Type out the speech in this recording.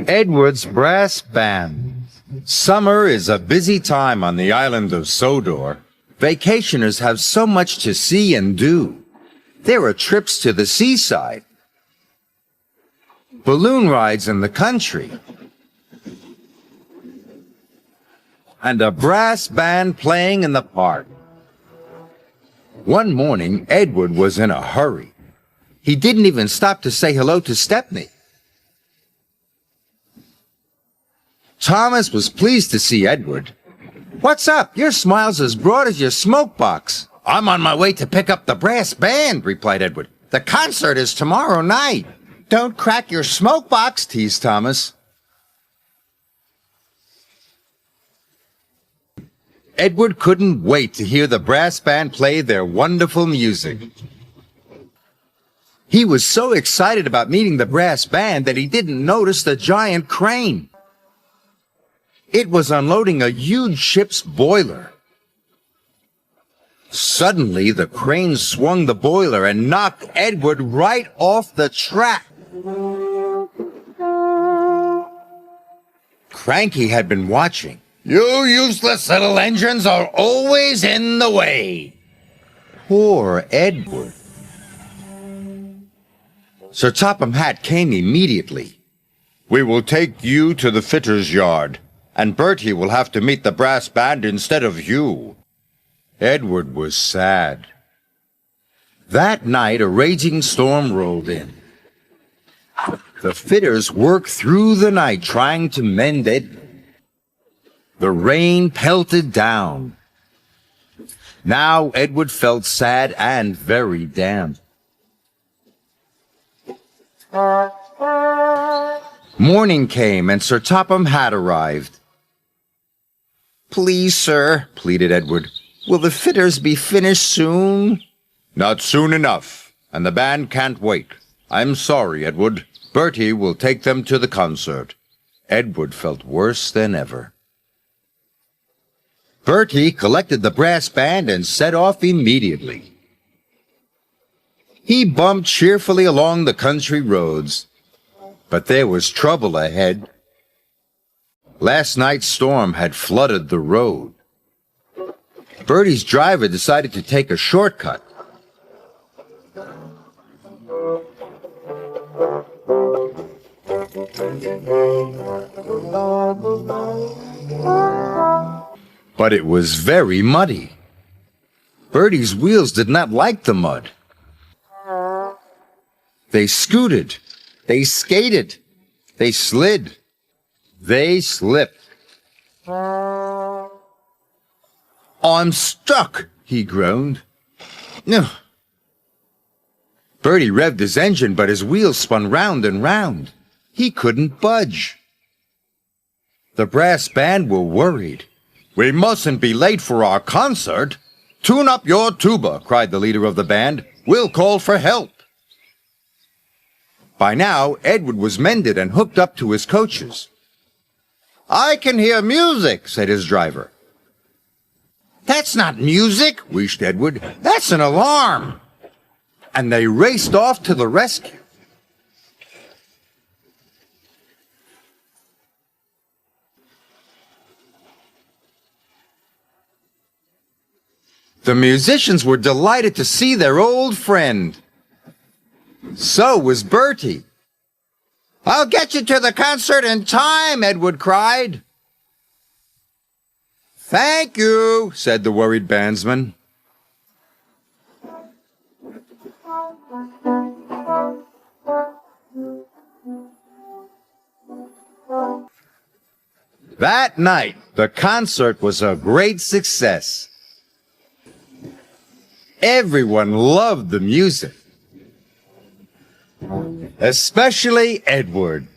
Edward's Brass Band. Summer is a busy time on the island of Sodor. Vacationers have so much to see and do. There are trips to the seaside, balloon rides in the country, and a brass band playing in the park. One morning, Edward was in a hurry. He didn't even stop to say hello to Stepney. Thomas was pleased to see Edward. "What's up? Your smile's as broad as your smoke box." "I'm on my way to pick up the brass band," replied Edward. "The concert is tomorrow night." "Don't crack your smoke box," teased Thomas. Edward couldn't wait to hear the brass band play their wonderful music. He was so excited about meeting the brass band that he didn't notice the giant crane. It was unloading a huge ship's boiler. Suddenly, the crane swung the boiler and knocked Edward right off the track. Cranky had been watching. "You useless little engines are always in the way." Poor Edward. Sir Topham Hatt came immediately. "We will take you to the fitter's yard, and Bertie will have to meet the brass band instead of you." Edward was sad. That night, a raging storm rolled in. The fitters worked through the night trying to mend Edward. The rain pelted down. Now Edward felt sad and very damp. Morning came, and Sir Topham Hatt arrived. "Please, sir," pleaded Edward, "will the fitters be finished soon?" "Not soon enough, and the band can't wait. I'm sorry, Edward. Bertie will take them to the concert." Edward felt worse than ever. Bertie collected the brass band and set off immediately. He bumped cheerfully along the country roads, but there was trouble ahead. Last night's storm had flooded the road. Bertie's driver decided to take a shortcut. But it was very muddy. Bertie's wheels did not like the mud. They scooted, they skated, they slid, they slipped. "I'm stuck," he groaned. "No." Bertie revved his engine, but his wheels spun round and round. He couldn't budge. The brass band were worried. "We mustn't be late for our concert." "Tune up your tuba," cried the leader of the band. "We'll call for help." By now, Edward was mended and hooked up to his coaches. "I can hear music," said his driver. "That's not music," wheezed Edward. "That's an alarm." And they raced off to the rescue. The musicians were delighted to see their old friend. So was Bertie. "I'll get you to the concert in time," Edward cried. "Thank you," said the worried bandsman. That night, the concert was a great success. Everyone loved the music, especially Edward.